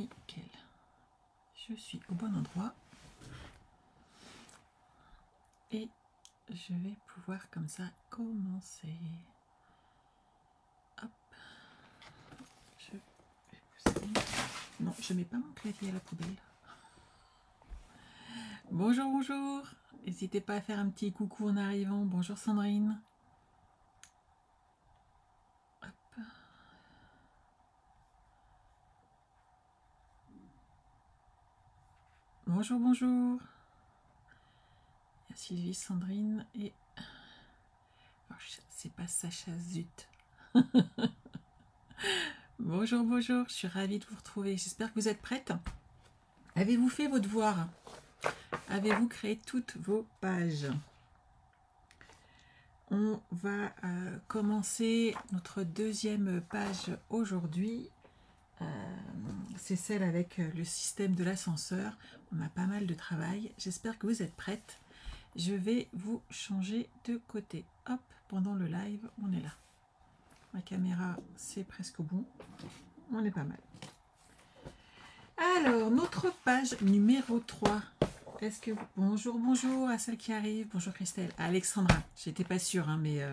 nickel. Je suis au bon endroit. Et je vais pouvoir comme ça commencer. Hop. Je vais pousser. Non, je mets pas mon clavier à la poubelle. Bonjour, bonjour. N'hésitez pas à faire un petit coucou en arrivant. Bonjour Sandrine. Hop. Bonjour, bonjour. Il y a Sylvie, Sandrine et... c'est pas Sacha, zut. Bonjour, bonjour. Je suis ravie de vous retrouver. J'espère que vous êtes prêtes. Avez-vous fait vos devoirs? Avez-vous créé toutes vos pages? On va commencer notre deuxième page aujourd'hui. C'est celle avec le système de l'ascenseur. On a pas mal de travail. J'espère que vous êtes prêtes. Je vais vous changer de côté. Hop, pendant le live, on est là. Ma caméra, c'est presque bon. On est pas mal. Alors, notre page numéro 3. Est-ce que... Bonjour, bonjour à celle qui arrive. Bonjour Christelle. Alexandra, j'étais pas sûre, hein, mais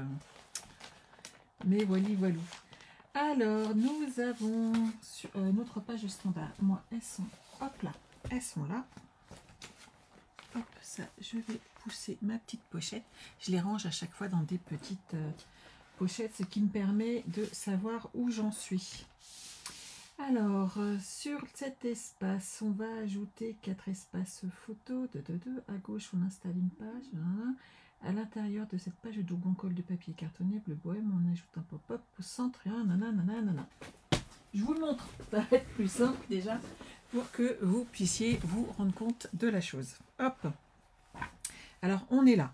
voilà, voilà. Alors, nous avons sur notre page standard. Moi, elles sont, hop là, elles sont là. Hop, ça, je vais pousser ma petite pochette. Je les range à chaque fois dans des petites pochettes, ce qui me permet de savoir où j'en suis. Alors, sur cet espace, on va ajouter 4 espaces photos. À gauche, on installe une page. Voilà. À l'intérieur de cette page, on colle de papier cartonné, bleu bohème, on ajoute un pop-up au centre et un nanana. Je vous le montre, ça va être plus simple déjà pour que vous puissiez vous rendre compte de la chose. Hop. Alors, on est là.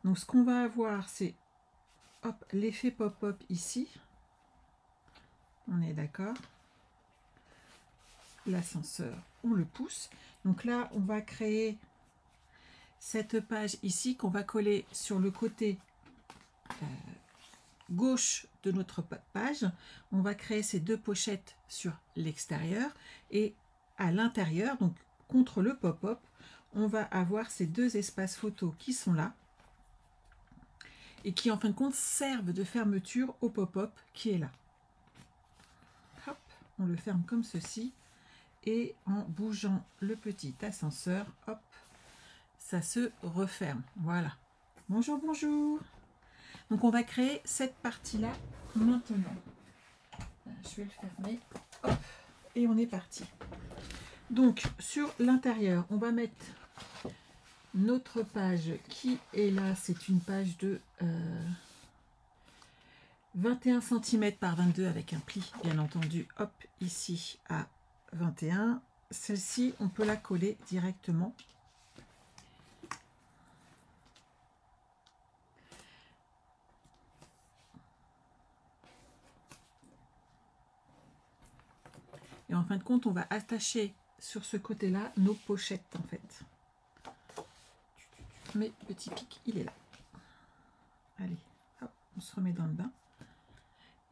Donc, ce qu'on va avoir, c'est l'effet pop-up ici. On est d'accord. L'ascenseur, on le pousse. Donc là, on va créer cette page ici qu'on va coller sur le côté gauche de notre page. On va créer ces deux pochettes sur l'extérieur et à l'intérieur, donc contre le pop-up, on va avoir ces deux espaces photos qui sont là et qui en fin de compte servent de fermeture au pop-up qui est là. Hop, on le ferme comme ceci. Et en bougeant le petit ascenseur, hop, ça se referme. Voilà. Bonjour, bonjour. Donc, on va créer cette partie-là maintenant. Je vais le fermer. Hop, et on est parti. Donc, sur l'intérieur, on va mettre notre page qui est là. C'est une page de 21 cm par 22 avec un pli, bien entendu. Hop, ici à 21. Celle-ci, on peut la coller directement. Et en fin de compte, on va attacher sur ce côté-là nos pochettes, en fait. Mais petit pic, il est là. Allez, hop, on se remet dans le bain.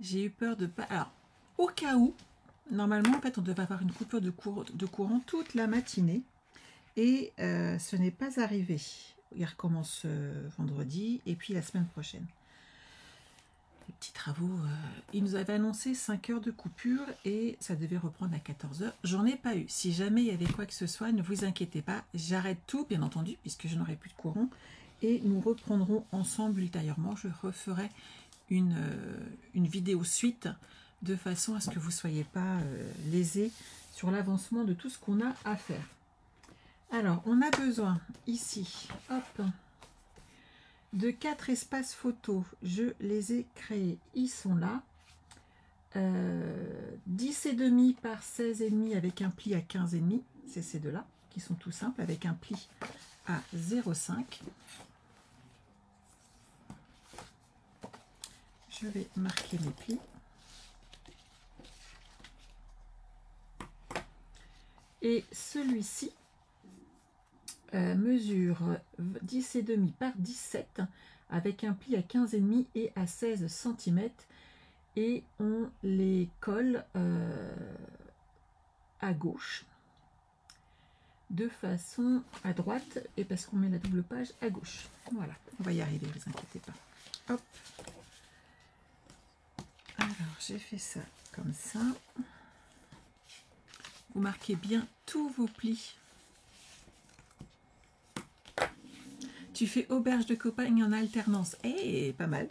J'ai eu peur de pas... Alors, au cas où, normalement, en fait, on devait avoir une coupure de courant toute la matinée. Et ce n'est pas arrivé. Il recommence vendredi et puis la semaine prochaine. Les petits travaux. Il nous avait annoncé 5 heures de coupure et ça devait reprendre à 14 heures. J'en ai pas eu. Si jamais il y avait quoi que ce soit, ne vous inquiétez pas. J'arrête tout, bien entendu, puisque je n'aurai plus de courant. Et nous reprendrons ensemble ultérieurement. Je referai une vidéo suite de façon à ce que vous ne soyez pas lésés sur l'avancement de tout ce qu'on a à faire. Alors, on a besoin ici, hop, de 4 espaces photos. Je les ai créés. Ils sont là. 10,5 par 16,5 avec un pli à 15,5. C'est ces deux-là qui sont tout simples avec un pli à 0,5. Je vais marquer mes plis. Et celui-ci mesure 10,5 par 17 avec un pli à 15,5 et à 16 cm et on les colle à gauche, de façon à droite, et parce qu'on met la double page à gauche. Voilà, on va y arriver, ne vous inquiétez pas. Hop. Alors, j'ai fait ça comme ça. Vous marquez bien tous vos plis. Tu fais auberge de campagne en alternance. Eh, pas mal.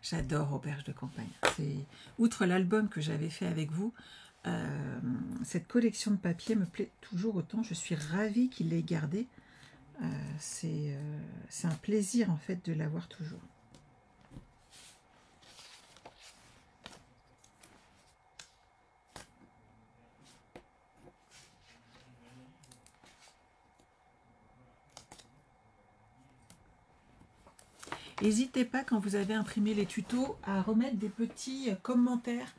J'adore auberge de campagne. C'est outre l'album que j'avais fait avec vous, cette collection de papier me plaît toujours autant. Je suis ravie qu'il l'ait gardé. C'est un plaisir en fait de l'avoir toujours. N'hésitez pas, quand vous avez imprimé les tutos, à remettre des petits commentaires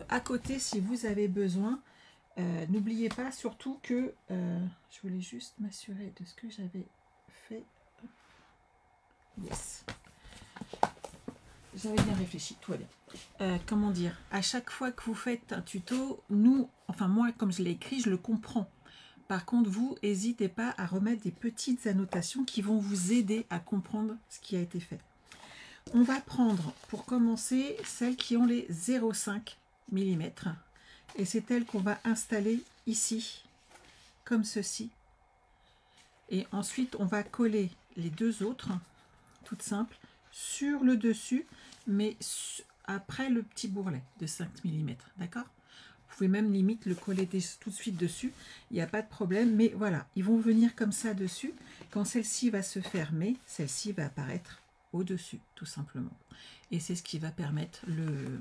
à côté si vous avez besoin. N'oubliez pas surtout que je voulais juste m'assurer de ce que j'avais fait. Yes. J'avais bien réfléchi, tout va bien. Comment dire, à chaque fois que vous faites un tuto, nous, enfin moi, comme je l'ai écrit, je le comprends. Par contre, vous, n'hésitez pas à remettre des petites annotations qui vont vous aider à comprendre ce qui a été fait. On va prendre, pour commencer, celles qui ont les 0,5 mm. Et c'est elles qu'on va installer ici, comme ceci. Et ensuite, on va coller les deux autres, toutes simples, sur le dessus, mais après le petit bourrelet de 5 mm. D'accord ? Vous pouvez même limite le coller tout de suite dessus, il n'y a pas de problème, mais voilà, ils vont venir comme ça dessus. Quand celle-ci va se fermer, celle-ci va apparaître au-dessus, tout simplement. Et c'est ce qui va permettre le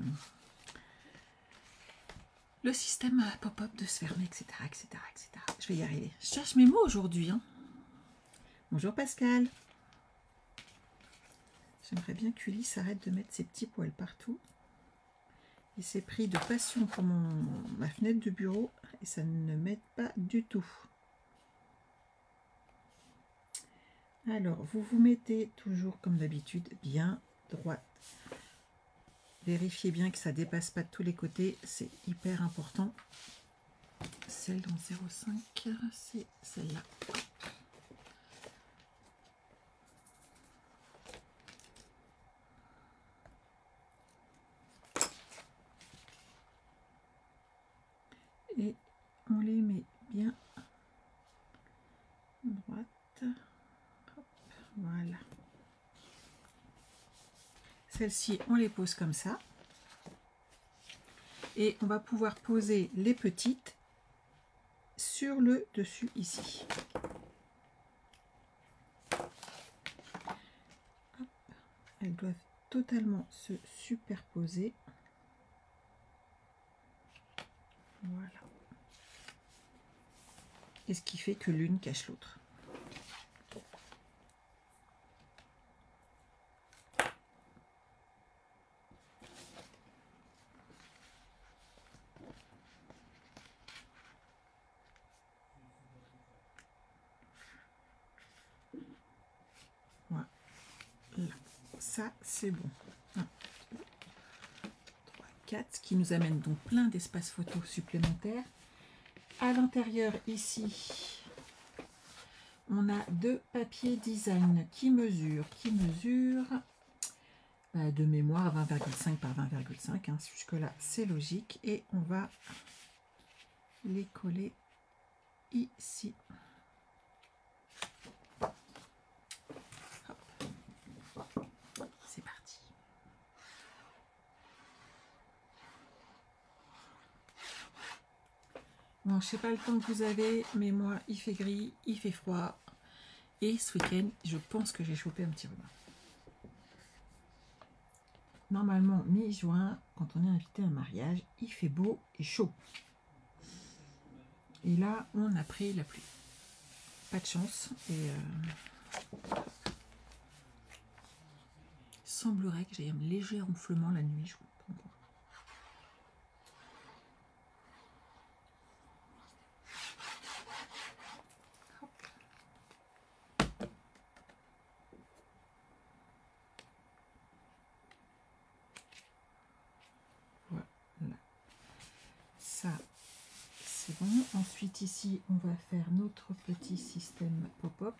système pop-up de se fermer, etc., etc., etc. Je vais y arriver. Je cherche mes mots aujourd'hui. Hein. Bonjour Pascal. J'aimerais bien qu'Ulysse arrête de mettre ses petits poils partout. Il s'est pris de passion pour ma fenêtre de bureau et ça ne m'aide pas du tout. Alors, vous vous mettez toujours comme d'habitude bien droite. Vérifiez bien que ça ne dépasse pas de tous les côtés, c'est hyper important. Celle dans 0,5, c'est celle-là. Et on les met bien droite. Hop, voilà. Celles-ci, on les pose comme ça. Et on va pouvoir poser les petites sur le dessus ici. Hop. Elles doivent totalement se superposer. Voilà. Et ce qui fait que l'une cache l'autre. Voilà. Ça, c'est bon. 1, 2, 3, 4. Ce qui nous amène donc plein d'espaces photos supplémentaires. À l'intérieur, ici, on a deux papiers design qui mesurent de mémoire 20,5 par 20,5. Hein, jusque-là, c'est logique. Et on va les coller ici. C'est parti. Bon, je sais pas le temps que vous avez, mais moi, il fait gris, il fait froid. Et ce week-end, je pense que j'ai chopé un petit rhume. Normalement, mi-juin, quand on est invité à un mariage, il fait beau et chaud. Et là, on a pris la pluie. Pas de chance. Et il semblerait que j'ai un léger ronflement la nuit. Je comprends pas. Ça, c'est bon. Ensuite, ici, on va faire notre petit système pop-up.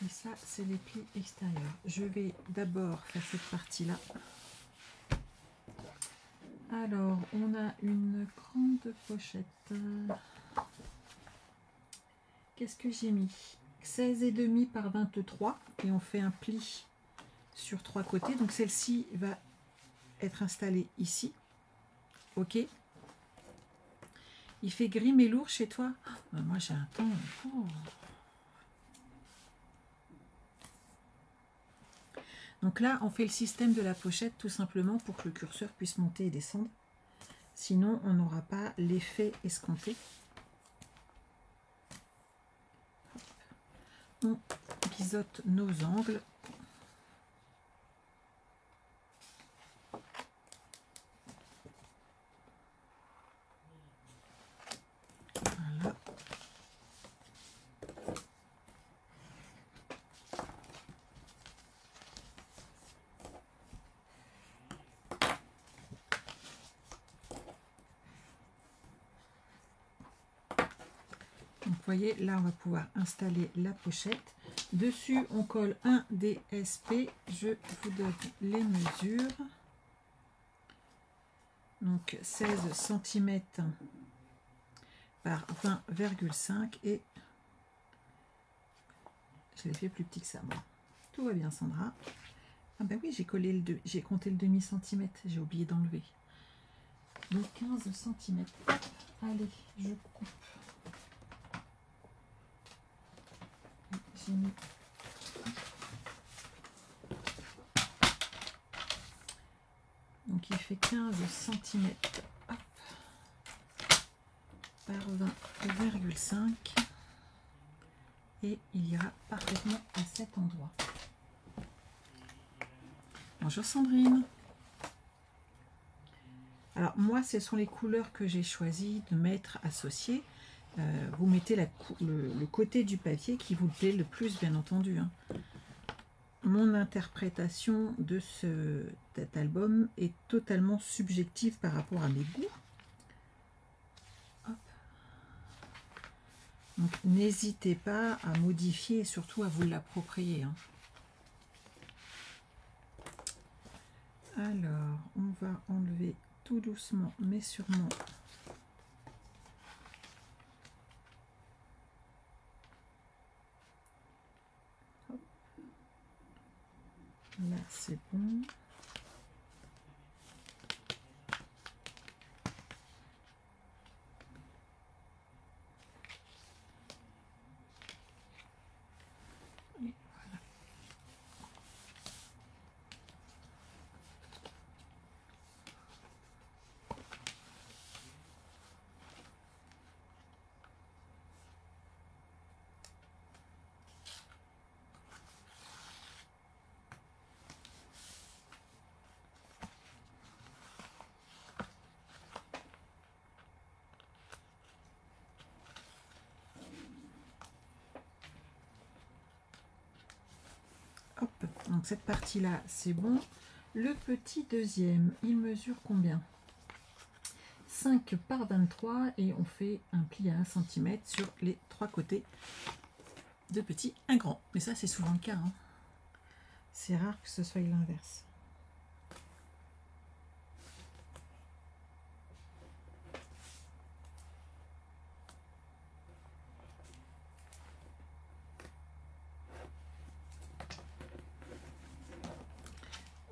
Et ça, c'est les plis extérieurs. Je vais d'abord faire cette partie-là. Alors, on a une grande pochette. Qu'est-ce que j'ai mis? 16,5 par 23. Et on fait un pli sur 3 côtés. Donc, celle-ci va être installée ici. Ok. Il fait gris mais lourd chez toi? Moi, j'ai un temps. Oh. Donc là, on fait le système de la pochette tout simplement pour que le curseur puisse monter et descendre. Sinon, on n'aura pas l'effet escompté. On biseaute nos angles. Voilà. Donc, vous voyez, là, on va pouvoir installer la pochette. Dessus, on colle un DSP. Je vous donne les mesures. Donc, 16 cm par 20,5 et je l'ai fait plus petit que ça. Bon. Tout va bien, Sandra. Ah ben oui, j'ai compté le demi-centimètre. J'ai oublié d'enlever. Donc, 15 cm. Allez, je coupe. J'ai mis donc il fait 15 cm par 20,5 et il ira parfaitement à cet endroit. Bonjour Sandrine. Alors moi, ce sont les couleurs que j'ai choisi de mettre associées. Vous mettez le côté du papier qui vous plaît le plus, bien entendu. Hein. Mon interprétation de cet album est totalement subjective par rapport à mes goûts. Hop. Donc n'hésitez pas à modifier et surtout à vous l'approprier. Hein. Alors, on va enlever tout doucement mais sûrement là, c'est bon. Et voilà. Hop. Donc cette partie-là, c'est bon. Le petit deuxième, il mesure combien? 5 par 23 et on fait un pli à 1 cm sur les 3 côtés de petit, un grand. Mais ça, c'est souvent le cas. Hein. C'est rare que ce soit l'inverse.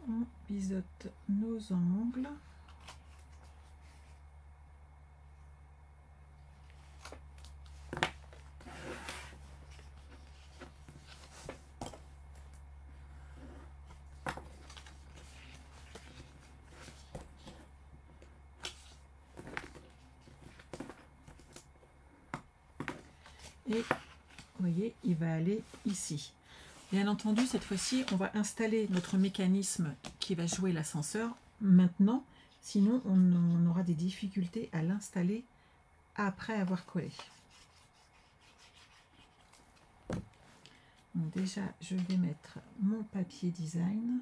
On biseaute nos angles. Et vous voyez, il va aller ici. Bien entendu, cette fois-ci, on va installer notre mécanisme qui va jouer l'ascenseur maintenant. Sinon, on aura des difficultés à l'installer après avoir collé. Donc déjà, je vais mettre mon papier design.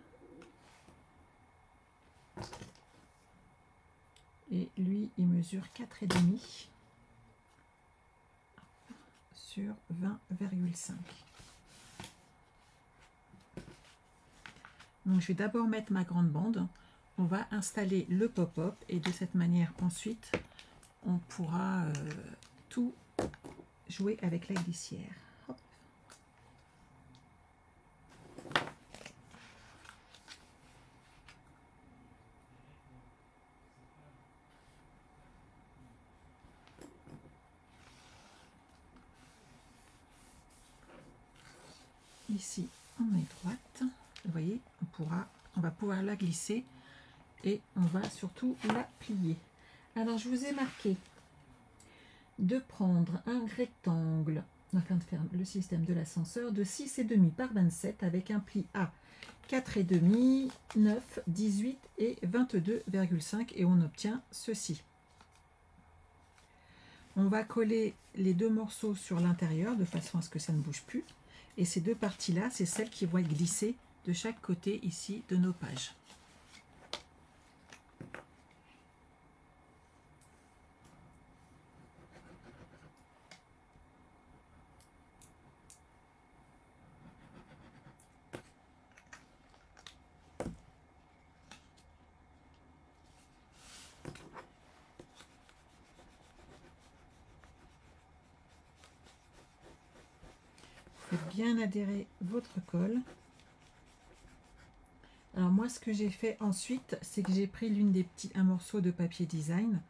Et lui, il mesure 4,5 sur 20,5. Donc, je vais d'abord mettre ma grande bande. On va installer le pop-up et de cette manière, ensuite, on pourra tout jouer avec la glissière. Hop. Ici, on est droite. Vous voyez, on va pouvoir la glisser et on va surtout la plier. Alors, je vous ai marqué de prendre un rectangle afin de faire le système de l'ascenseur de 6,5 par 27 avec un pli à 4,5, 9, 18 et 22,5 et on obtient ceci. On va coller les deux morceaux sur l'intérieur de façon à ce que ça ne bouge plus. Et ces deux parties-là, c'est celles qui vont être glissées de chaque côté ici de nos pages. Faites bien adhérer votre colle. Alors moi, ce que j'ai fait ensuite, c'est que j'ai pris un morceau de papier design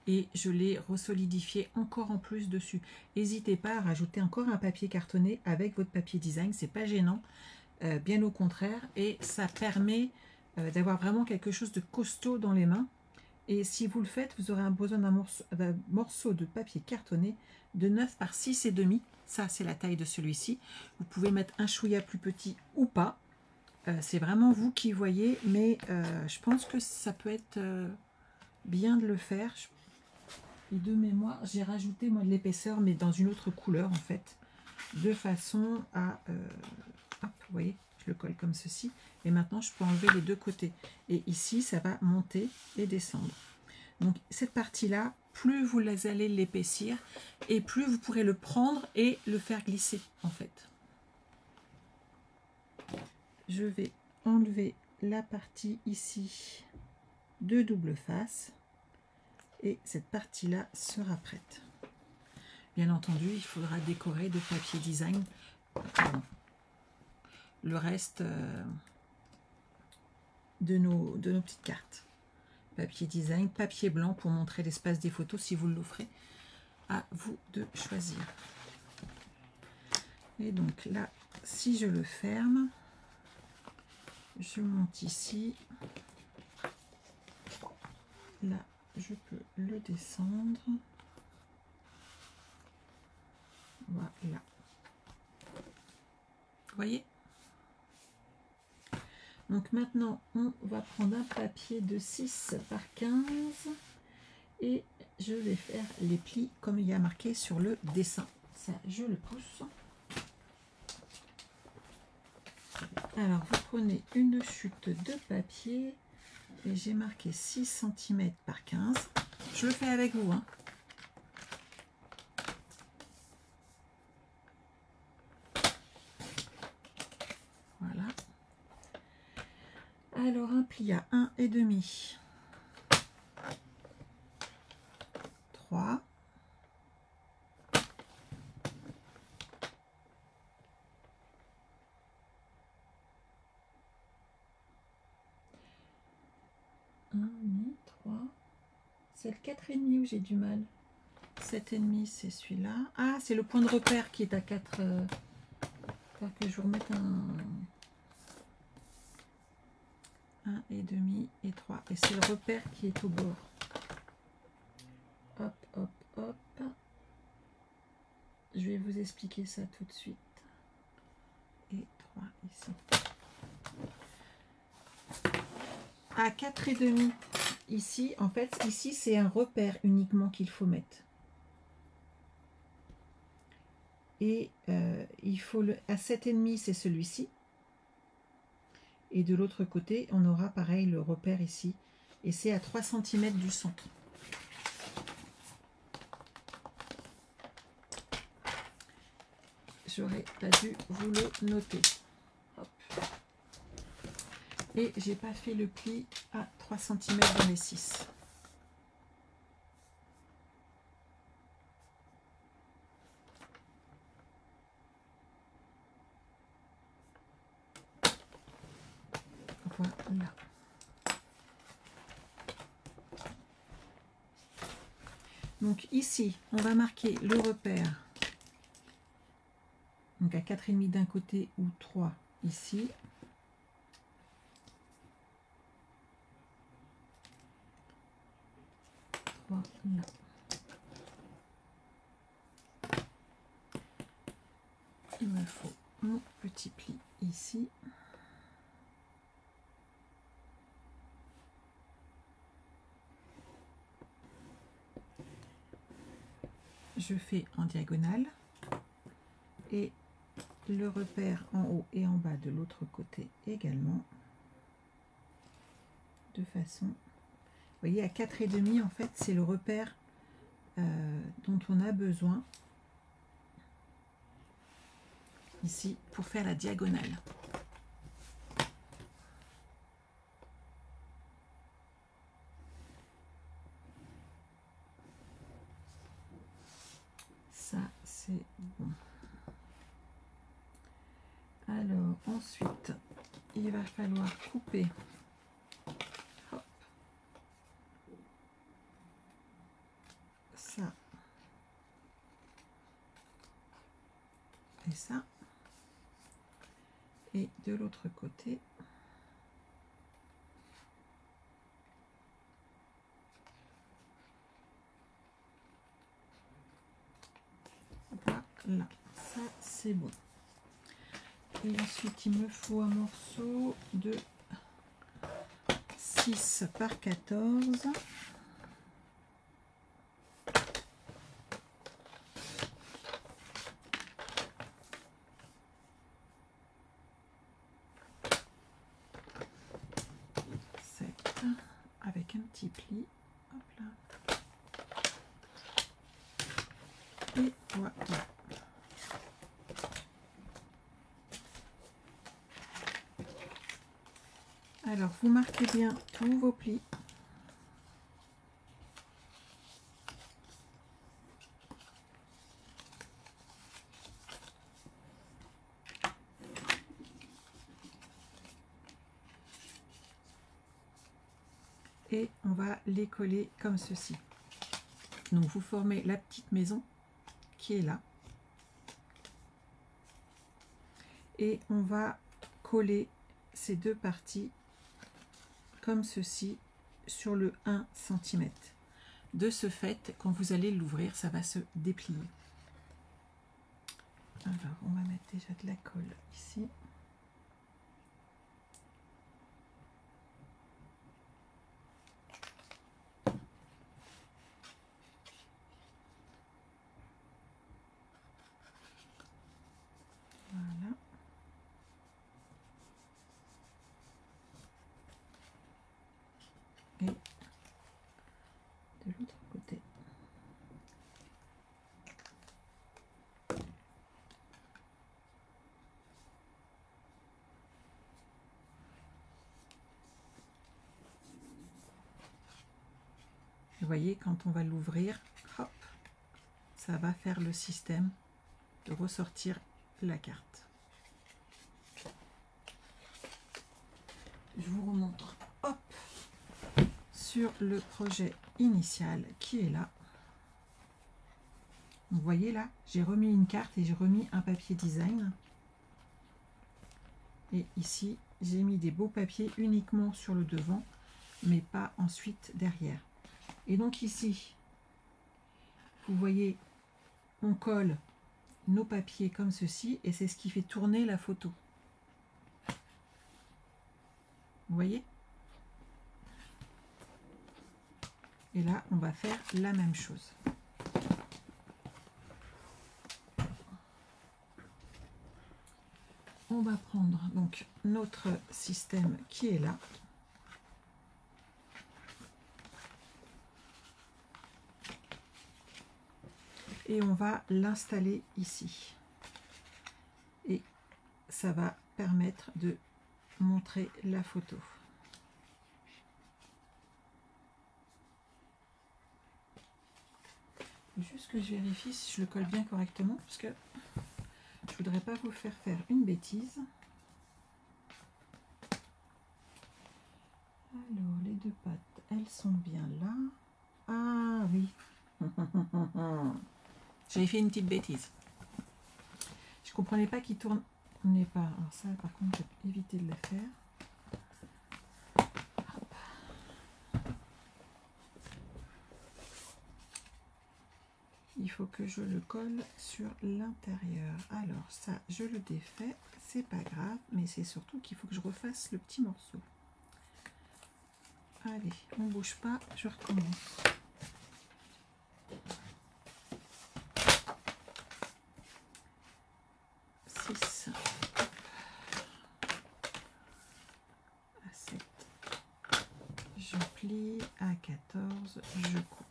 et je l'ai resolidifié encore en plus dessus. N'hésitez pas à rajouter encore un papier cartonné avec votre papier design, c'est pas gênant, bien au contraire, et ça permet d'avoir vraiment quelque chose de costaud dans les mains. Et si vous le faites, vous aurez besoin d'un morceau de papier cartonné de 9 par 6,5. Ça, c'est la taille de celui-ci. Vous pouvez mettre un chouïa plus petit ou pas. C'est vraiment vous qui voyez, mais je pense que ça peut être bien de le faire. Et de mémoire, j'ai rajouté moi de l'épaisseur, mais dans une autre couleur en fait, de façon à... hop, vous voyez, je le colle comme ceci. Et maintenant, je peux enlever les deux côtés. Et ici, ça va monter et descendre. Donc, cette partie-là, plus vous allez l'épaissir, et plus vous pourrez le prendre et le faire glisser, en fait. Je vais enlever la partie ici de double face, et cette partie-là sera prête. Bien entendu, il faudra décorer de papier design le reste de nos petites cartes. Papier design, papier blanc pour montrer l'espace des photos si vous l'offrez. À vous de choisir. Et donc là, si je le ferme, je monte ici. Là, je peux le descendre. Voilà. Vous voyez? Donc maintenant, on va prendre un papier de 6 par 15 et je vais faire les plis comme il y a marqué sur le dessin. Ça, je le pousse. Alors, vous prenez une chute de papier et j'ai marqué 6 cm par 15. Je le fais avec vous, hein. Voilà. Alors, un pli à 1,5. 3. C'est le 4,5 où j'ai du mal. 7,5 c'est celui-là. Ah, c'est le point de repère qui est à 4. Faut que je vous remette un 1,5 et 3. Et c'est le repère qui est au bord. Hop, hop, hop. Je vais vous expliquer ça tout de suite. Et 3 ici. À 4,5 ici, en fait, ici c'est un repère uniquement qu'il faut mettre. Et il faut à 7,5 c'est celui-ci. Et de l'autre côté, on aura pareil le repère ici. Et c'est à 3 cm du centre. j'aurais pas dû vous le noter. Hop. Et j'ai pas fait le pli à 3 cm dans les 6. Voilà. Donc ici, on va marquer le repère. Donc à 4,5 d'un côté ou 3 ici. Voilà. Il me faut mon petit pli ici. Je fais en diagonale et le repère en haut et en bas de l'autre côté également, de façon, vous voyez, à 4,5 en fait c'est le repère dont on a besoin ici pour faire la diagonale. Ça c'est bon. Alors ensuite il va falloir couper. Hop. Ça et ça, et de l'autre côté voilà, ça c'est bon. Et ensuite il me faut un morceau de 6 par 14. Avec un petit pli. Hop là. Et voilà. Alors vous marquez bien tous vos plis. Et on va les coller comme ceci. Donc vous formez la petite maison qui est là. Et on va coller ces deux parties comme ceci sur le 1 cm. De ce fait, quand vous allez l'ouvrir, ça va se déplier. Alors, on va mettre déjà de la colle ici. Voilà. Et de l'autre côté. Vous voyez, quand on va l'ouvrir, hop, ça va faire le système de ressortir la carte. Je vous remontre, hop, sur le projet initial qui est là. Vous voyez là, j'ai remis une carte et j'ai remis un papier design. Et ici, j'ai mis des beaux papiers uniquement sur le devant, mais pas ensuite derrière. Et donc ici, vous voyez, on colle nos papiers comme ceci, et c'est ce qui fait tourner la photo. Vous voyez? Et là, on va faire la même chose. On va prendre donc notre système qui est là. Et on va l'installer ici. et ça va permettre de montrer la photo. Juste que je vérifie si je le colle bien correctement parce que je voudrais pas vous faire une bêtise. Alors les deux pattes, elles sont bien là. Ah oui. J'avais fait une petite bêtise. Je comprenais pas qu'il tournait pas. Alors ça par contre je vais éviter de le faire. Il faut que je le colle sur l'intérieur. Alors ça, je le défais, c'est pas grave, mais c'est surtout qu'il faut que je refasse le petit morceau. Allez, on bouge pas, je recommence. Six à 7. Je plie à 14, je coupe.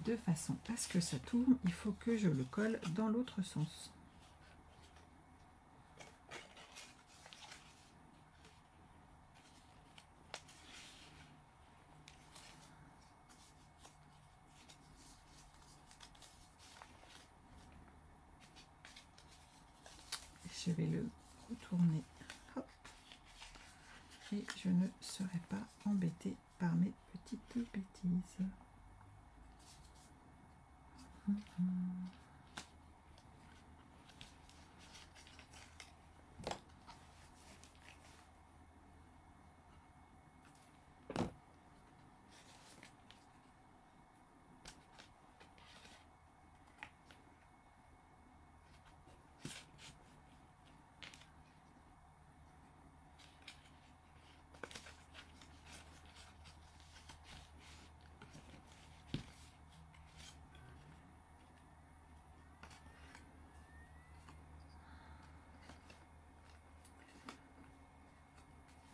De façon à ce que ça tourne, il faut que je le colle dans l'autre sens. Je vais le retourner. Hop. Et je ne serai pas embêtée par mes petites bêtises.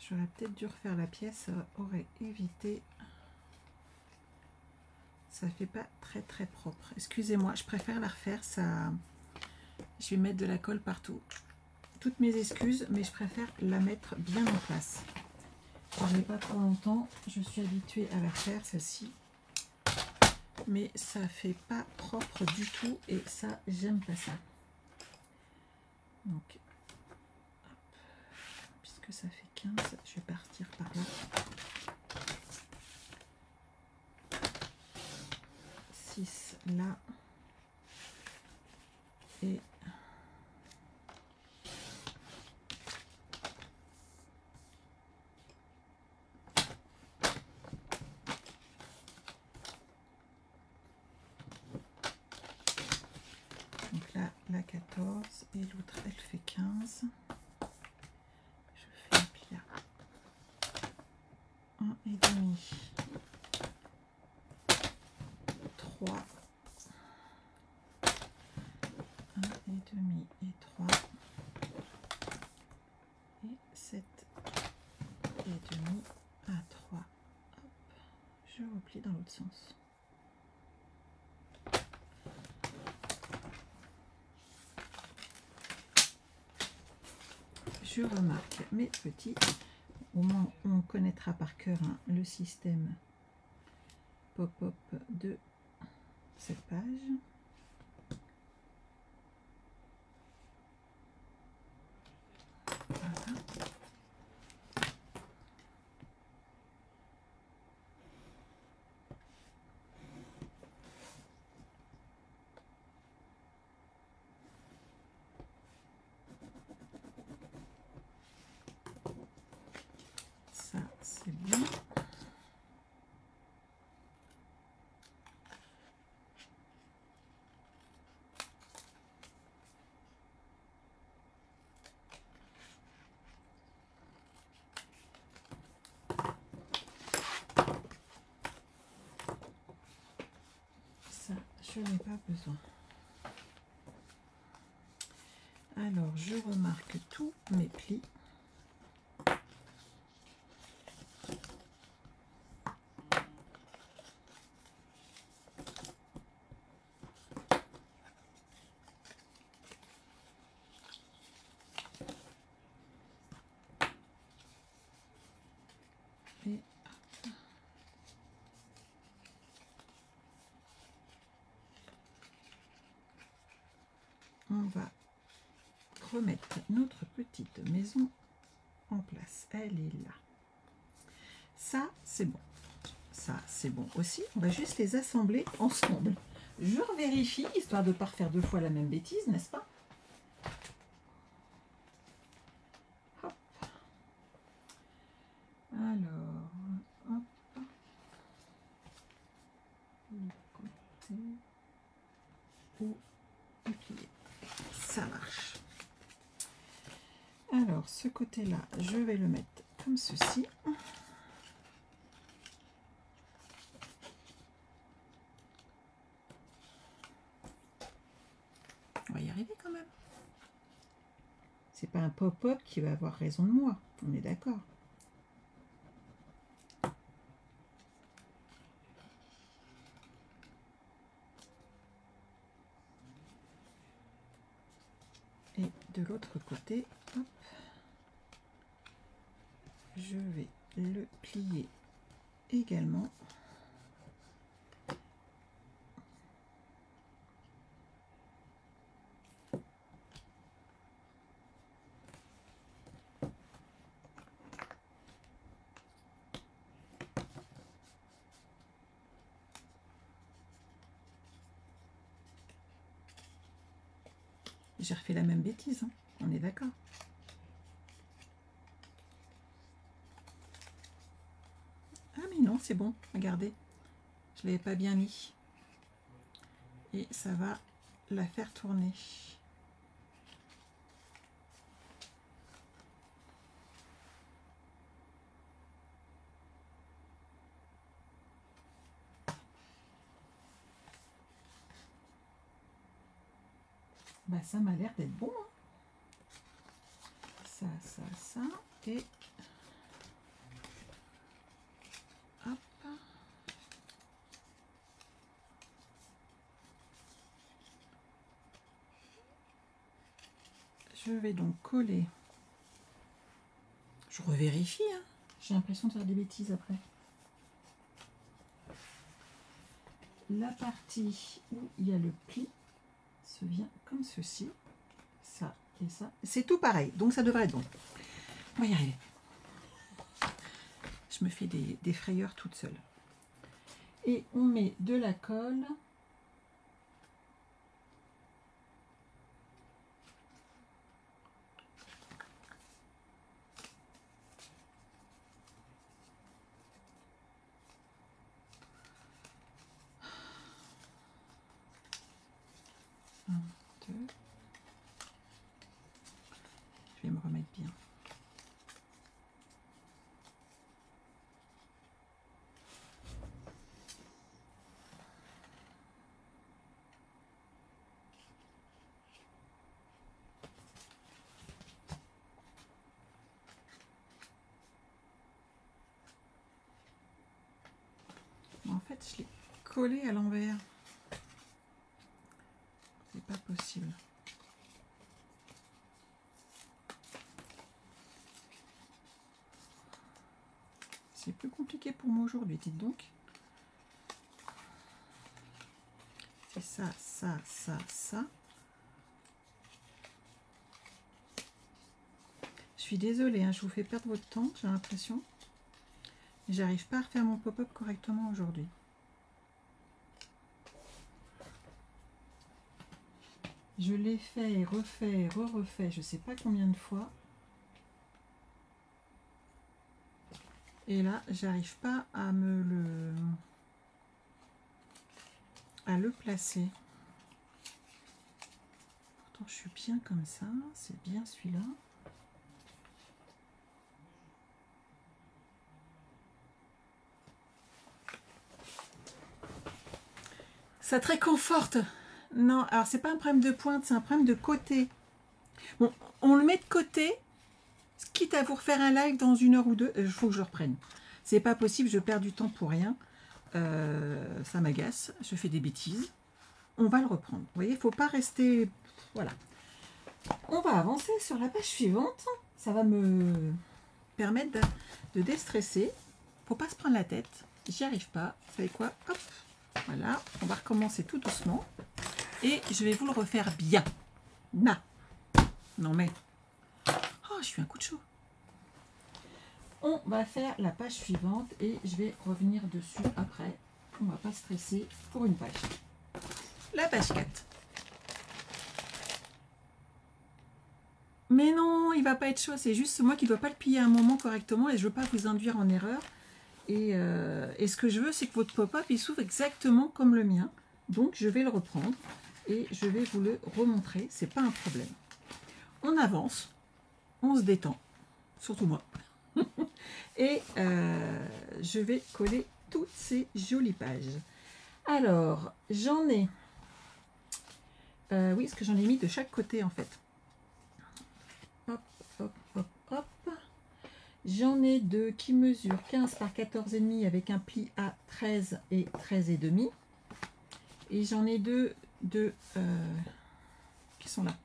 J'aurais peut-être dû refaire la pièce, ça aurait évité. Ça fait pas très propre. Excusez-moi, je préfère la refaire. Ça, je vais mettre de la colle partout. Toutes mes excuses, mais je préfère la mettre bien en place. Je n'en ai pas trop longtemps. Je suis habituée à la refaire celle-ci, mais ça fait pas propre du tout et ça, j'aime pas ça. Donc, puisque ça fait 15, je vais partir par là. 6 là et donc là la 14 et l'autre elle fait 15. Je fais un pli à 1,5, 3, 1,5 et 3 et 7,5 à 3. Hop, je replie dans l'autre sens. Je remarque mes petits, au moins on connaîtra par cœur le système pop-up de cette page. Voilà. Ça c'est bien. Ça, je n'ai pas besoin. Alors, je remarque tous mes plis. on va remettre notre petite maison en place. Elle est là. Ça, c'est bon. Ça, c'est bon aussi. On va juste les assembler ensemble. Je revérifie, histoire de ne pas refaire 2 fois la même bêtise, n'est-ce pas? Hop. Alors, hop. Le côté où plier. Ça marche. Alors, ce côté-là, je vais le mettre comme ceci. On va y arriver quand même. C'est pas un pop-up qui va avoir raison de moi. On est d'accord. Et de l'autre côté, hop, je vais le plier également. J'ai refait la même bêtise, hein. On est d'accord. Ah mais non, c'est bon, regardez. Je ne l'avais pas bien mis. Et ça va la faire tourner. Bah ça m'a l'air d'être bon. Hein. Ça. Et hop. Je vais donc coller. Je revérifie. Hein. J'ai l'impression de faire des bêtises après. La partie où il y a le pli se vient comme ceci. Ça et ça. C'est tout pareil. Donc ça devrait être bon. On va y arriver. Je me fais des frayeurs toute seule. Et on met de la colle. Je vais me remettre bien. En fait, je l'ai collé à l'envers. C'est pas possible. C'est plus compliqué pour moi aujourd'hui, dites donc. C'est ça. Je suis désolée, hein, je vous fais perdre votre temps, j'ai l'impression. J'arrive pas à refaire mon pop-up correctement aujourd'hui. Je l'ai fait, refait, refait, je sais pas combien de fois. Et là, j'arrive pas à le placer. Pourtant, je suis bien comme ça. C'est bien celui-là. Ça te réconforte. Non, alors c'est pas un problème de pointe, c'est un problème de côté. Bon, on le met de côté. Quitte à vous refaire un live dans 1 heure ou 2, il faut que je le reprenne. C'est pas possible, je perds du temps pour rien. Ça m'agace, je fais des bêtises. On va le reprendre. Vous voyez, il ne faut pas rester... Voilà. On va avancer sur la page suivante. Ça va me permettre de déstresser. Il ne faut pas se prendre la tête. J'y arrive pas. Vous savez quoi? Hop. Voilà. On va recommencer tout doucement. Et je vais vous le refaire bien. Na. Non mais... Oh, je suis un coup de chaud. On va faire la page suivante et je vais revenir dessus après. On va pas stresser pour une page. La page 4. Mais non, il va pas être chaud. C'est juste moi qui ne dois pas le plier à un moment correctement et je veux pas vous induire en erreur. Et ce que je veux, c'est que votre pop-up il s'ouvre exactement comme le mien. Donc je vais le reprendre et je vais vous le remontrer. C'est pas un problème. On avance, on se détend, surtout moi. Et je vais coller toutes ces jolies pages. Alors, j'en ai... oui, parce que j'en ai mis de chaque côté en fait. Hop, hop, hop, hop. J'en ai deux qui mesurent 15 par 14,5 avec un pli à 13 et 13,5. Et j'en ai deux qui sont là.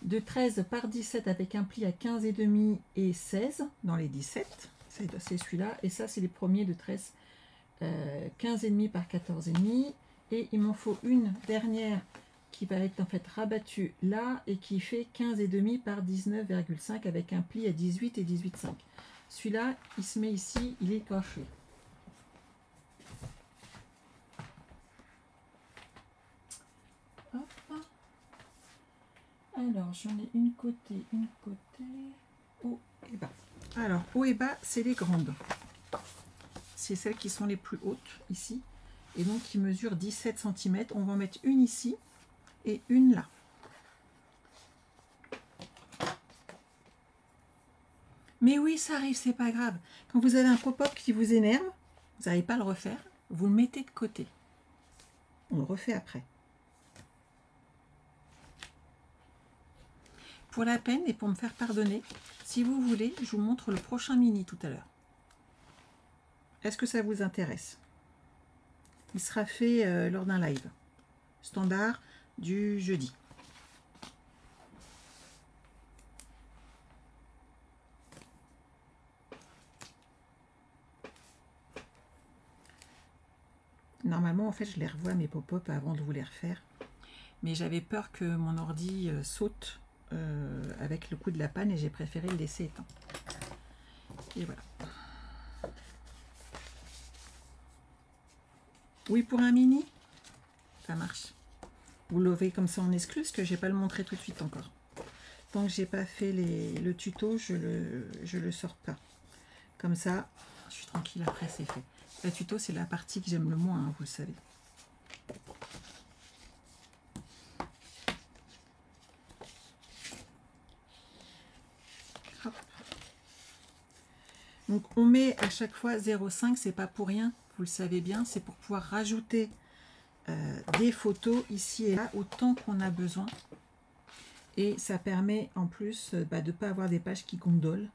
De 13 par 17 avec un pli à 15,5 et 16 dans les 17. C'est celui-là. Et ça, c'est les premiers de 13, 15,5 par 14,5. Et il m'en faut une dernière qui va être en fait rabattue là et qui fait 15,5 par 19,5 avec un pli à 18 et 18,5. Celui-là, il se met ici, il est caché. Hop. Alors, j'en ai une côté, haut et bas. Alors, haut et bas, c'est les grandes. C'est celles qui sont les plus hautes ici. Et donc, qui mesurent 17 cm. On va en mettre une ici et une là. Mais oui, ça arrive, c'est pas grave. Quand vous avez un pop-up qui vous énerve, vous n'allez pas le refaire, vous le mettez de côté. On le refait après. Pour la peine et pour me faire pardonner, si vous voulez, je vous montre le prochain mini tout à l'heure. Est-ce que ça vous intéresse? Il sera fait lors d'un live standard du jeudi. Normalement, en fait, je les revois mes pop-up avant de vous les refaire. Mais j'avais peur que mon ordi saute avec le coup de la panne et j'ai préféré le laisser éteint. Et voilà. Oui, pour un mini, ça marche. Vous l'avez comme ça en exclu, parce que je vais pas le montrer tout de suite encore. Tant que j'ai pas fait le tuto, je le sors pas. Comme ça, je suis tranquille, après c'est fait. Le tuto, c'est la partie que j'aime le moins, hein, vous le savez. Hop. Donc on met à chaque fois 0,5, c'est pas pour rien, vous le savez bien, c'est pour pouvoir rajouter des photos ici et là autant qu'on a besoin. Et ça permet en plus de ne pas avoir des pages qui gondolent.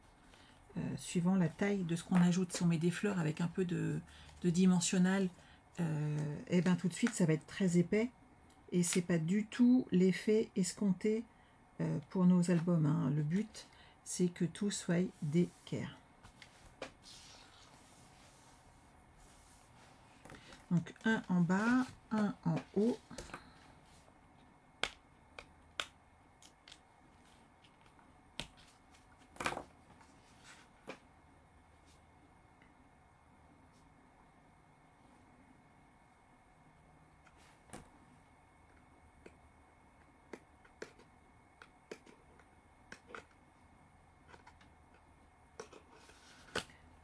Suivant la taille de ce qu'on ajoute. Si on met des fleurs avec un peu de dimensionnel, et ben tout de suite ça va être très épais et c'est pas du tout l'effet escompté pour nos albums, hein. Le but c'est que tout soit d'équerre. Donc un en bas, un en haut.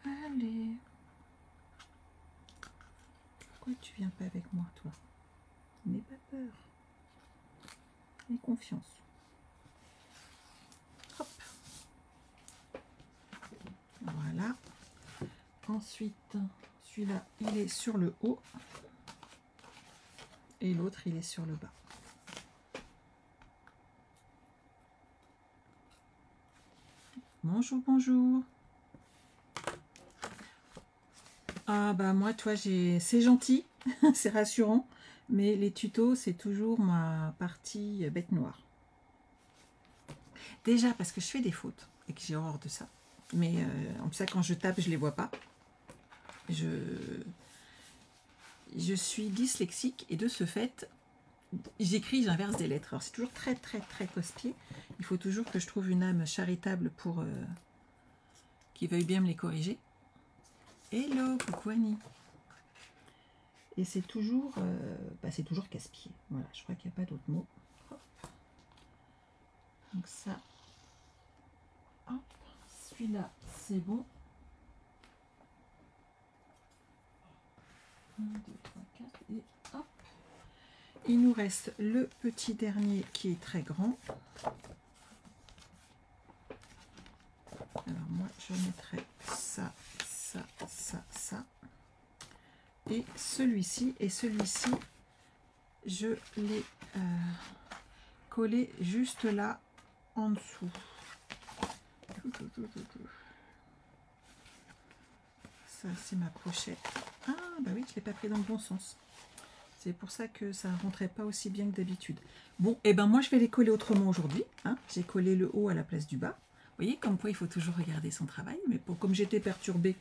Allez. Pourquoi tu viens pas avec moi, toi? N'aie pas peur. Aie confiance. Hop. Voilà. Ensuite, celui-là, il est sur le haut. Et l'autre, il est sur le bas. Bonjour, bonjour. Ah bah moi, toi, c'est gentil, c'est rassurant, mais les tutos, c'est toujours ma partie bête noire. Déjà parce que je fais des fautes et que j'ai horreur de ça. Mais en plus, ça, quand je tape, je les vois pas. Je suis dyslexique et de ce fait, j'écris, j'inverse des lettres. Alors c'est toujours très casse-pied. Il faut toujours que je trouve une âme charitable pour qui veuille bien me les corriger. Hello, coucou Annie. Et c'est toujours casse-pied. Voilà, je crois qu'il n'y a pas d'autre mot. Hop. Donc ça, hop. Celui-là, c'est bon. 1, 2, 3, 4 et hop. Il nous reste le petit dernier qui est très grand. Alors moi, je mettrai ça, ça, ça, ça. Et celui-ci, je l'ai collé juste là en dessous. Ça, c'est ma pochette. Ah, bah oui, je ne l'ai pas pris dans le bon sens. C'est pour ça que ça ne rentrait pas aussi bien que d'habitude. Bon, et ben moi, je vais les coller autrement aujourd'hui. Hein. J'ai collé le haut à la place du bas. Vous voyez, comme quoi il faut toujours regarder son travail. Mais comme j'étais perturbée,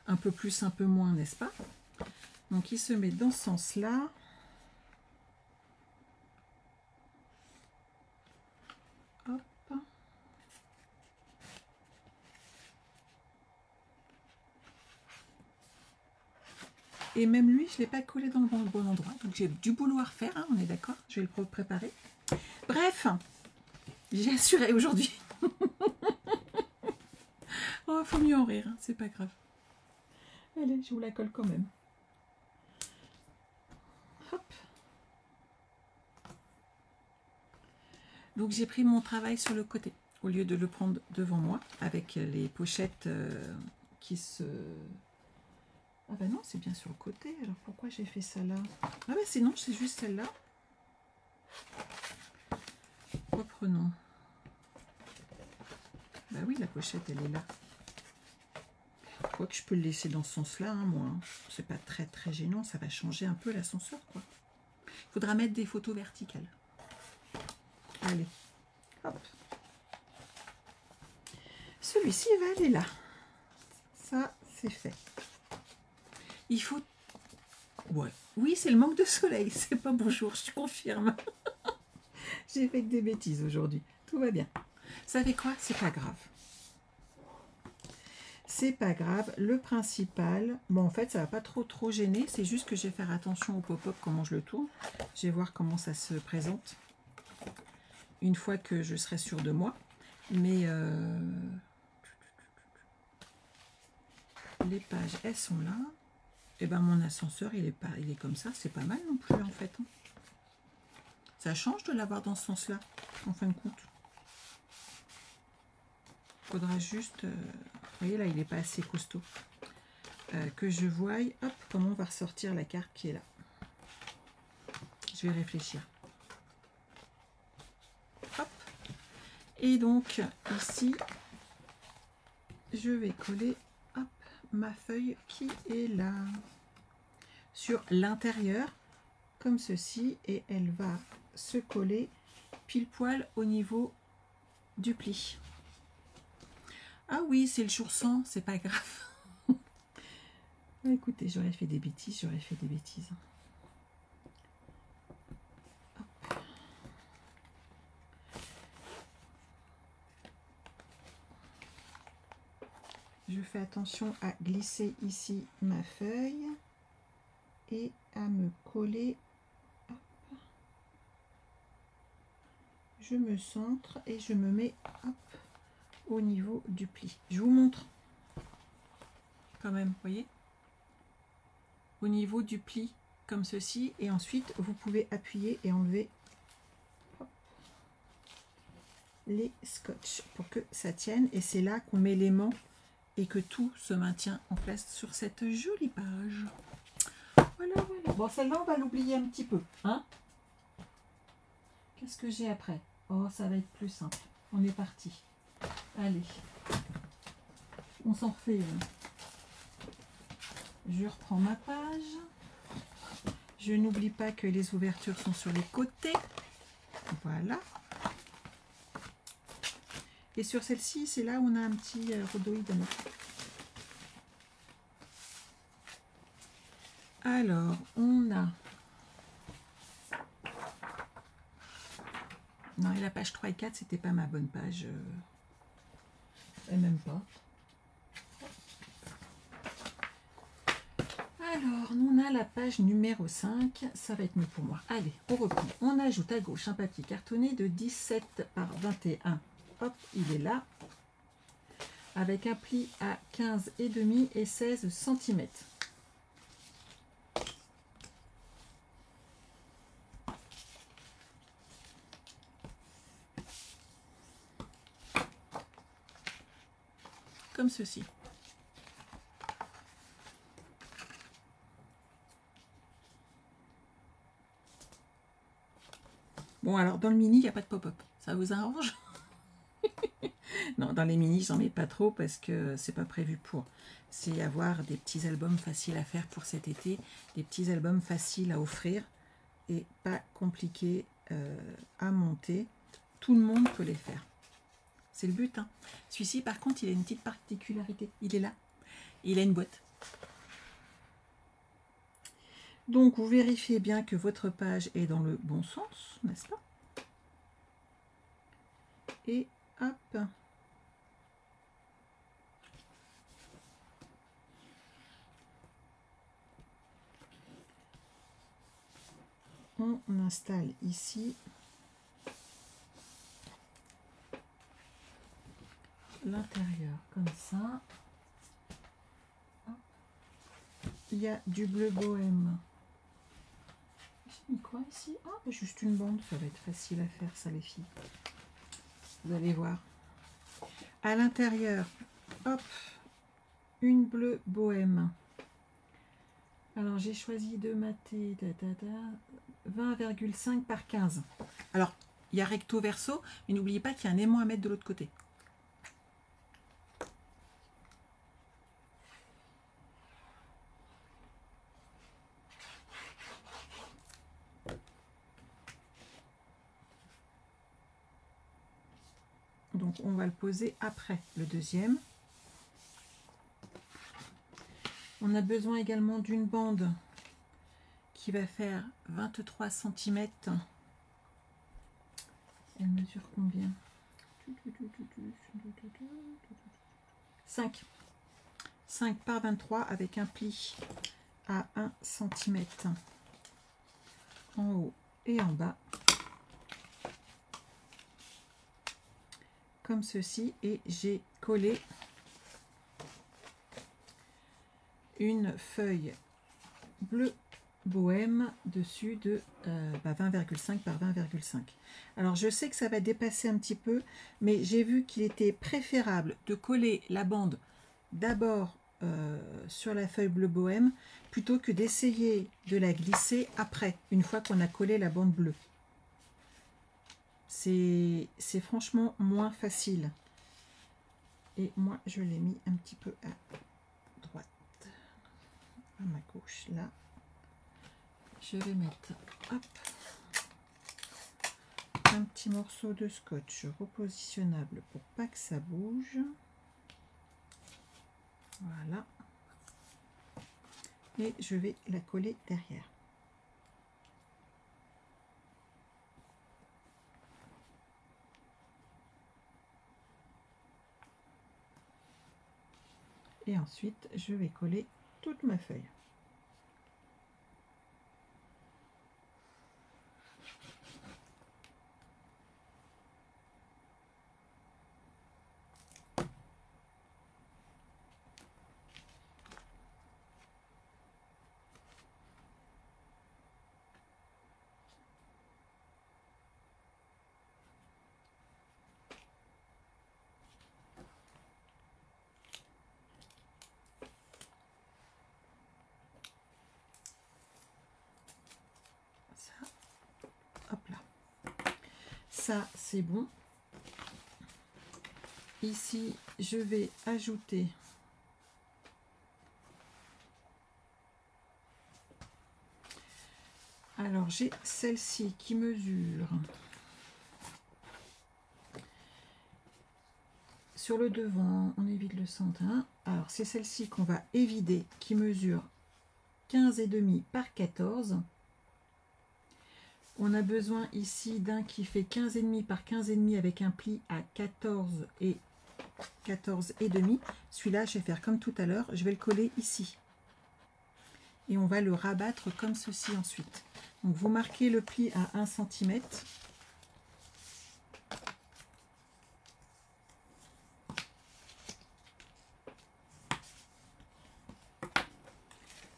un peu plus, un peu moins, n'est-ce pas? Donc, il se met dans ce sens-là. Hop. Et même lui, je ne l'ai pas collé dans le bon endroit. Donc, j'ai du boulot à refaire, hein, on est d'accord? Je vais le préparer. Bref, j'ai assuré aujourd'hui. Oh, faut mieux en rire, hein, c'est pas grave. Allez, je vous la colle quand même. Hop. Donc j'ai pris mon travail sur le côté, au lieu de le prendre devant moi, avec les pochettes qui se... Ah bah non, c'est bien sur le côté, alors pourquoi j'ai fait ça là? Ah bah sinon, c'est juste celle-là. Reprenons. Bah oui, la pochette, elle est là. Je crois que je peux le laisser dans ce sens-là, hein, moi. C'est pas très gênant, ça va changer un peu l'ascenseur, quoi. Il faudra mettre des photos verticales. Allez, hop. Celui-ci va aller là. Ça, c'est fait. Il faut... Ouais. Oui, c'est le manque de soleil. C'est pas bonjour, je confirme. J'ai fait que des bêtises aujourd'hui. Tout va bien. Vous savez quoi? C'est pas grave. C'est pas grave. Le principal... Bon, en fait, ça va pas trop gêner. C'est juste que je vais faire attention au pop-up, comment je le tourne. Je vais voir comment ça se présente. Une fois que je serai sûre de moi. Mais... les pages, elles sont là. Et ben mon ascenseur, il est comme ça. C'est pas mal non plus, en fait. Hein. Ça change de l'avoir dans ce sens-là, en fin de compte. Il faudra juste... vous voyez, là, il n'est pas assez costaud. Que je voie, hop, comment on va ressortir la carte qui est là. Je vais réfléchir. Hop. Et donc, ici, je vais coller... ma feuille qui est là sur l'intérieur comme ceci et elle va se coller pile poil au niveau du pli. Ah oui, c'est le jour sans, c'est pas grave. Écoutez, j'aurais fait des bêtises, Hop. Je fais attention à glisser ici ma feuille et à me coller. Hop. Je me centre et je me mets hop, au niveau du pli. Je vous montre quand même, vous voyez, au niveau du pli comme ceci et ensuite vous pouvez appuyer et enlever hop, les scotch pour que ça tienne et c'est là qu'on met l'aimant et que tout se maintient en place sur cette jolie page. Voilà, voilà. Bon, celle-là, on va l'oublier un petit peu. Hein? Qu'est-ce que j'ai après? Oh, ça va être plus simple. On est parti. Allez. On s'en refait. Je reprends ma page. Je n'oublie pas que les ouvertures sont sur les côtés. Voilà. Et sur celle-ci, c'est là où on a un petit rhodoïde à mettre. Alors, on a Non, et la page 3 et 4, c'était pas ma bonne page. Et même pas. Alors, on a la page numéro 5. Ça va être mieux pour moi. Allez, on reprend. On ajoute à gauche un papier cartonné de 17 par 21. Hop, il est là. Avec un pli à 15,5 et 16 cm. Comme ceci. Bon, alors dans le mini, il n'y a pas de pop-up. Ça vous arrange? Non, dans les mini, j'en mets pas trop parce que c'est pas prévu pour. C'est avoir des petits albums faciles à faire pour cet été, des petits albums faciles à offrir et pas compliqués à monter. Tout le monde peut les faire. C'est le but. Hein. Celui-ci, par contre, il a une petite particularité. Il est là. Il a une boîte. Donc, vous vérifiez bien que votre page est dans le bon sens, n'est-ce pas? Et hop. On installe ici l'intérieur comme ça. Il y a du bleu bohème. J'ai mis quoi ici? Ah, juste une bande, ça va être facile à faire ça les filles. Vous allez voir. À l'intérieur, hop, une bleue bohème. Alors j'ai choisi de mater 20,5 par 15. Alors il y a recto verso, mais n'oubliez pas qu'il y a un aimant à mettre de l'autre côté. Donc on va le poser après le deuxième. On a besoin également d'une bande qui va faire 23 cm. Elle mesure combien? 5. 5 par 23 avec un pli à 1 cm en haut et en bas. Comme ceci, et j'ai collé une feuille bleu bohème dessus de 20,5 par 20,5. Alors je sais que ça va dépasser un petit peu, mais j'ai vu qu'il était préférable de coller la bande d'abord sur la feuille bleu bohème plutôt que d'essayer de la glisser après, une fois qu'on a collé la bande bleue. C'est franchement moins facile. Et moi, je l'ai mis un petit peu à droite, à ma gauche, là. Je vais mettre hop, un petit morceau de scotch repositionnable pour pas que ça bouge. Voilà. Et je vais la coller derrière. Et ensuite, je vais coller toute ma feuille. Hop là, ça c'est bon. Ici je vais ajouter alors j'ai celle-ci qui mesure sur le devant, on évite le centre, hein. Alors c'est celle-ci qu'on va évider, qui mesure 15,5 par 14. On a besoin ici d'un qui fait 15,5 par 15,5 avec un pli à 14 et 14,5. Celui-là, je vais faire comme tout à l'heure, je vais le coller ici. Et on va le rabattre comme ceci ensuite. Donc vous marquez le pli à 1 cm.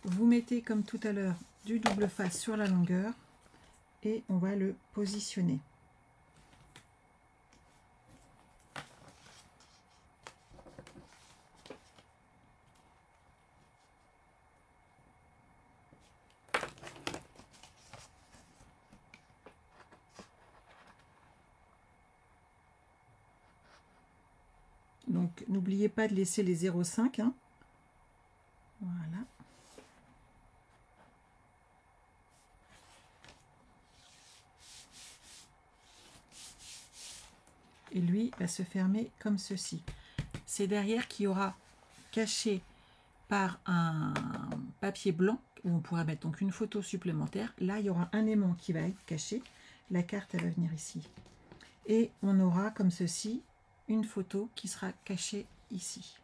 Vous mettez comme tout à l'heure du double face sur la longueur et on va le positionner. Donc n'oubliez pas de laisser les 0,5. Hein. Voilà. Et lui va se fermer comme ceci. C'est derrière qui aura caché par un papier blanc où on pourra mettre donc une photo supplémentaire. Là, il y aura un aimant qui va être caché. La carte, elle va venir ici. Et on aura comme ceci une photo qui sera cachée ici.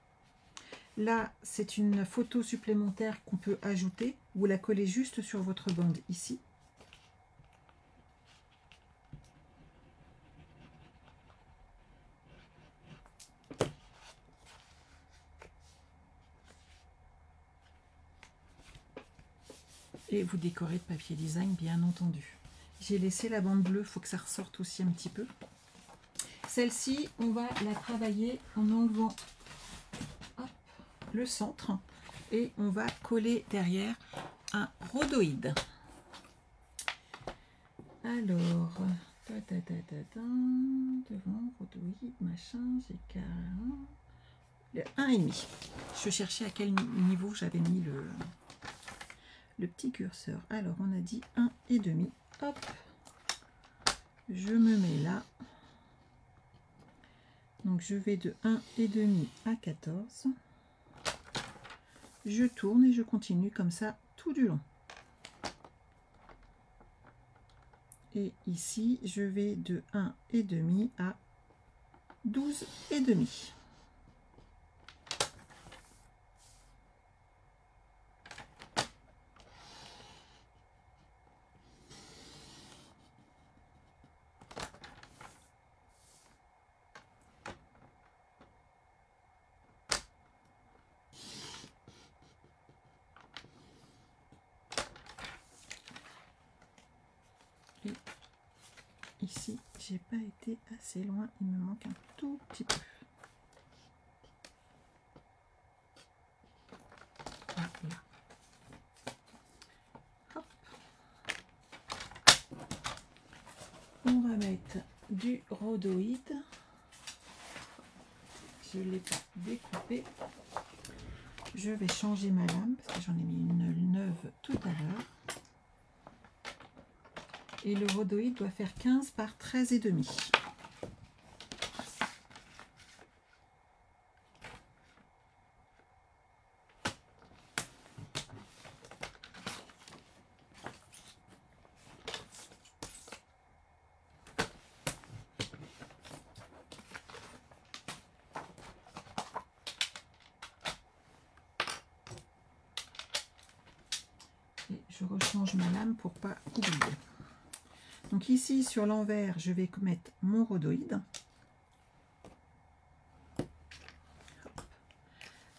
Là, c'est une photo supplémentaire qu'on peut ajouter. Vous la collez juste sur votre bande ici. Et vous décorez de papier design, bien entendu. J'ai laissé la bande bleue, il faut que ça ressorte aussi un petit peu. Celle-ci, on va la travailler en enlevant hop, le centre et on va coller derrière un rhodoïde. Alors, devant, rhodoïde, machin, j'ai le 1,5. Je cherchais à quel niveau j'avais mis le petit curseur. Alors, on a dit 1,5. Hop, je me mets là. Donc, je vais de 1,5 à 14. Je tourne et je continue comme ça tout du long. Et ici, je vais de 1,5 à 12,5. Et ici, j'ai pas été assez loin, il me manque un tout petit peu. Voilà. Hop. On va mettre du rhodoïde. Je ne l'ai pas découpé. Je vais changer ma lame parce que j'en ai mis une neuve tout à l'heure. Et le rhodoïde doit faire 15 par 13,5. Et je rechange ma lame pour pas oublier. Donc ici sur l'envers, je vais mettre mon rhodoïde.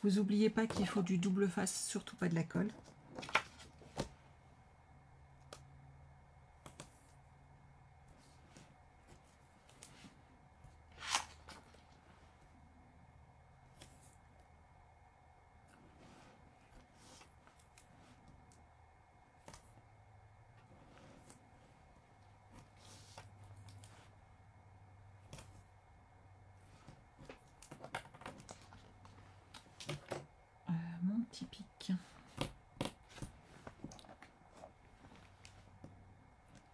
Vous n'oubliez pas qu'il faut du double face, surtout pas de la colle. Mon petit pic.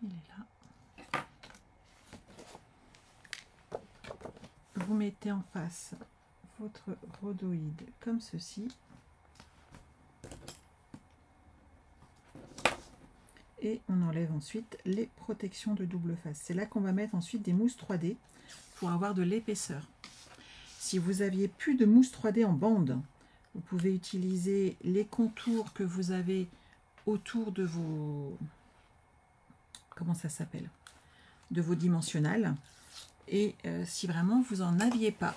Il est là. Vous mettez en face votre rhodoïde comme ceci. et on enlève ensuite les protections de double face. C'est là qu'on va mettre ensuite des mousses 3D pour avoir de l'épaisseur. Si vous aviez plus de mousse 3D en bande, vous pouvez utiliser les contours que vous avez autour de vos... Comment ça s'appelle? De vos dimensionnels. Et si vraiment vous n'en aviez pas,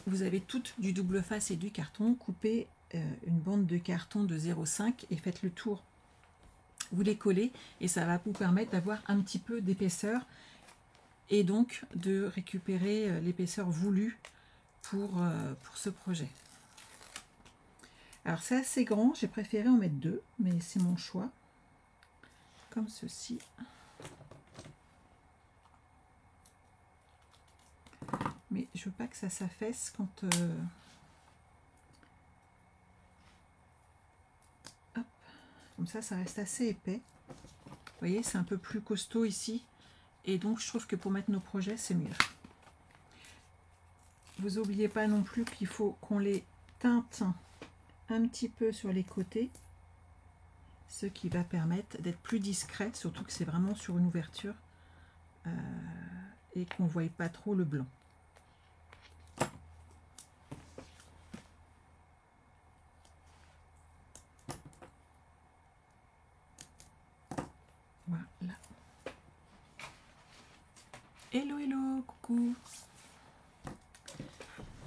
vous avez toutes du double face et du carton, coupez une bande de carton de 0,5 et faites le tour. Vous les collez et ça va vous permettre d'avoir un petit peu d'épaisseur et donc de récupérer l'épaisseur voulue pour ce projet. Alors c'est assez grand, j'ai préféré en mettre 2, mais c'est mon choix. Comme ceci. Mais je veux pas que ça s'affaisse quand... Hop, comme ça reste assez épais. Vous voyez, c'est un peu plus costaud ici. Et donc, je trouve que pour mettre nos projets, c'est mieux. Vous n'oubliez pas non plus qu'il faut qu'on les teinte un petit peu sur les côtés. Ce qui va permettre d'être plus discret, surtout que c'est vraiment sur une ouverture. Et qu'on ne voit pas trop le blanc. Voilà. Hello, hello, coucou.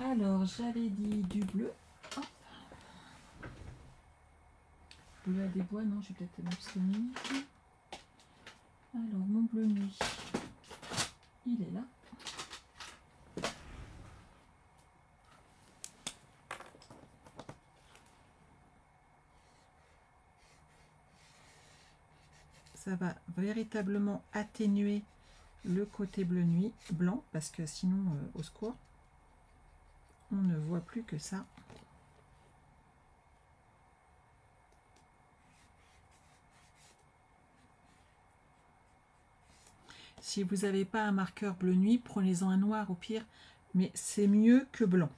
Alors, j'avais dit du bleu. Hop. Bleu à des bois, non, je vais peut-être m'abstenir. Alors, mon bleu nuit, il est là. Ça va véritablement atténuer le côté bleu nuit blanc parce que sinon au secours on ne voit plus que ça. Si vous n'avez pas un marqueur bleu nuit, prenez-en un noir au pire, mais c'est mieux que blanc.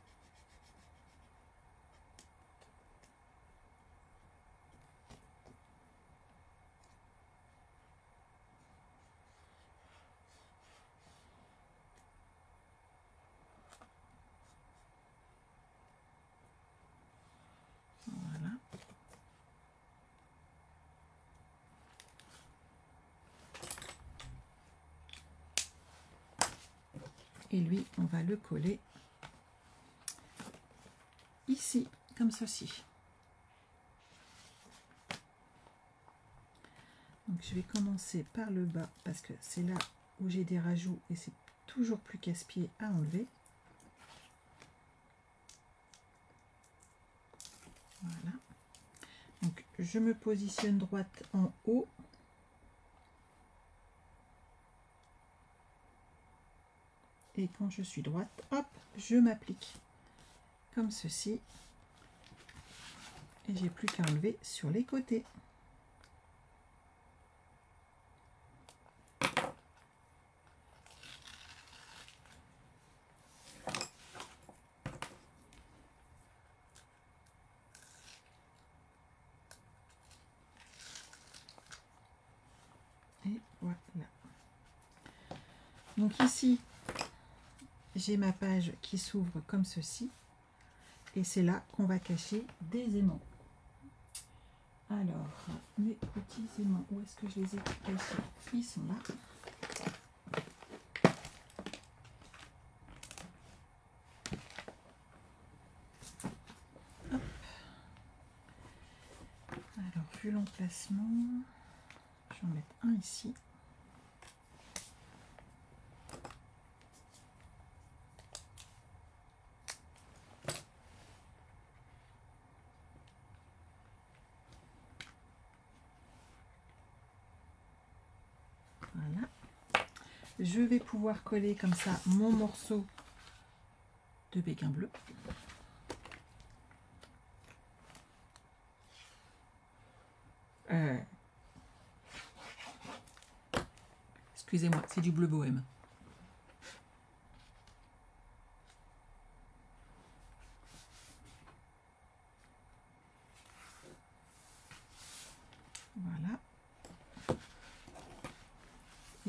Et lui, on va le coller ici, comme ceci. Donc je vais commencer par le bas parce que c'est là où j'ai des rajouts et c'est toujours plus casse-pied à enlever. Voilà. Donc je me positionne droite en haut. Et quand je suis droite, hop, je m'applique comme ceci. Et j'ai plus qu'à enlever sur les côtés. Et voilà. Donc ici, j'ai ma page qui s'ouvre comme ceci. Et c'est là qu'on va cacher des aimants. Alors, mes petits aimants, où est-ce que je les ai cachés? Ils sont là. Hop. Alors, vu l'emplacement, je vais en mettre un ici. Voilà. Je vais pouvoir coller comme ça mon morceau de béguin bleu. Excusez-moi, c'est du bleu bohème. Voilà.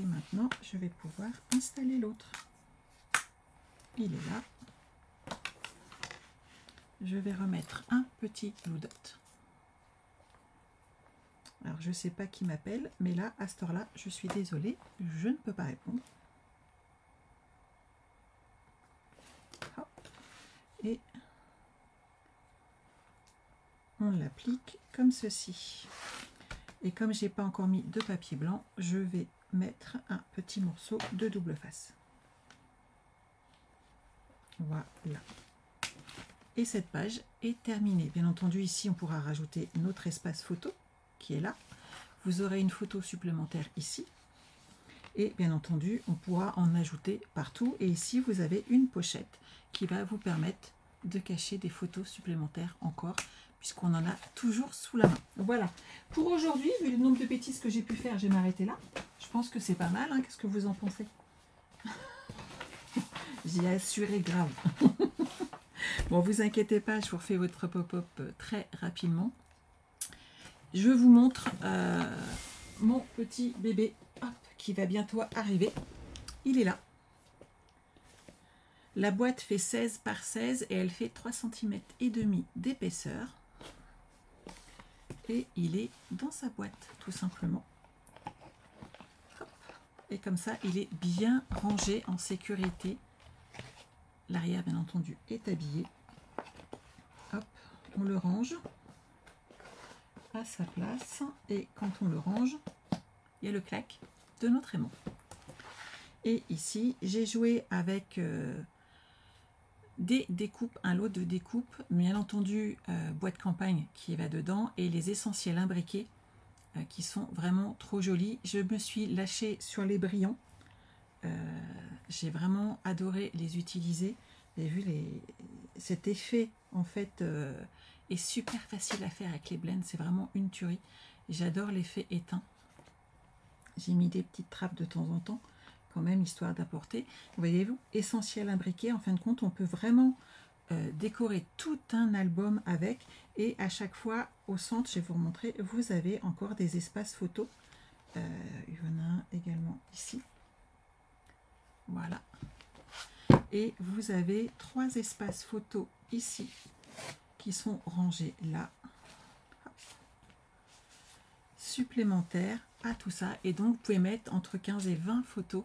Et maintenant, je vais pouvoir installer l'autre. Il est là. Je vais remettre un petit Blue Dot. Alors, je ne sais pas qui m'appelle, mais là, à cette heure-là, je suis désolée, je ne peux pas répondre. Hop. Et on l'applique comme ceci. Et comme j'ai pas encore mis de papier blanc, je vais mettre un petit morceau de double face. Voilà. Et cette page est terminée. Bien entendu, ici, on pourra rajouter notre espace photo qui est là. Vous aurez une photo supplémentaire ici. Et bien entendu, on pourra en ajouter partout. Et ici, vous avez une pochette qui va vous permettre de cacher des photos supplémentaires encore, puisqu'on en a toujours sous la main. Voilà. Pour aujourd'hui, vu le nombre de bêtises que j'ai pu faire, je vais m'arrêter là. Je pense que c'est pas mal. Hein. Qu'est-ce que vous en pensez? J'ai assuré grave. Bon, vous inquiétez pas, je vous refais votre pop-up très rapidement. Je vous montre mon petit bébé qui va bientôt arriver. Il est là. La boîte fait 16 par 16 et elle fait 3,5 cm d'épaisseur. Et il est dans sa boîte, tout simplement. Hop. Et comme ça, il est bien rangé en sécurité. L'arrière, bien entendu, est habillé. Hop, on le range à sa place. Et quand on le range, il y a le clac de notre aimant. Et ici, j'ai joué avec des découpes, un lot de découpes, bien entendu, boîte campagne qui va dedans et les essentiels imbriqués qui sont vraiment trop jolis. Je me suis lâchée sur les brillants. J'ai vraiment adoré les utiliser. Vous avez vu cet effet en fait est super facile à faire avec les blends, c'est vraiment une tuerie. J'adore l'effet éteint. J'ai mis des petites trappes de temps en temps quand même, histoire d'apporter. Voyez-vous, essentiel imbriqué, en fin de compte, on peut vraiment décorer tout un album avec, et à chaque fois au centre, je vais vous remontrer, vous avez encore des espaces photos. Il y en a un également ici. Voilà. Et vous avez 3 espaces photos ici qui sont rangés là. Supplémentaires à tout ça. Et donc, vous pouvez mettre entre 15 et 20 photos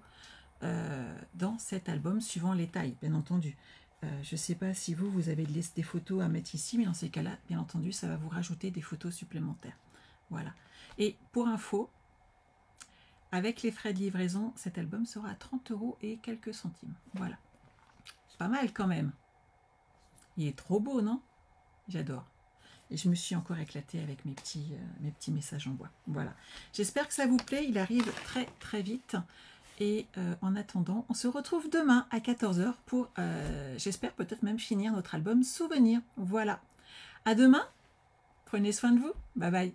dans cet album, suivant les tailles, bien entendu. Je ne sais pas si vous avez des photos à mettre ici, mais dans ces cas-là, bien entendu, ça va vous rajouter des photos supplémentaires. Voilà. Et pour info, avec les frais de livraison, cet album sera à 30 € et quelques centimes. Voilà. Pas mal quand même. Il est trop beau, non? J'adore. Et je me suis encore éclatée avec mes petits messages en bois. Voilà. J'espère que ça vous plaît. Il arrive très très vite. Et en attendant, on se retrouve demain à 14 h pour, j'espère peut-être même finir notre album souvenir. Voilà. À demain. Prenez soin de vous. Bye bye.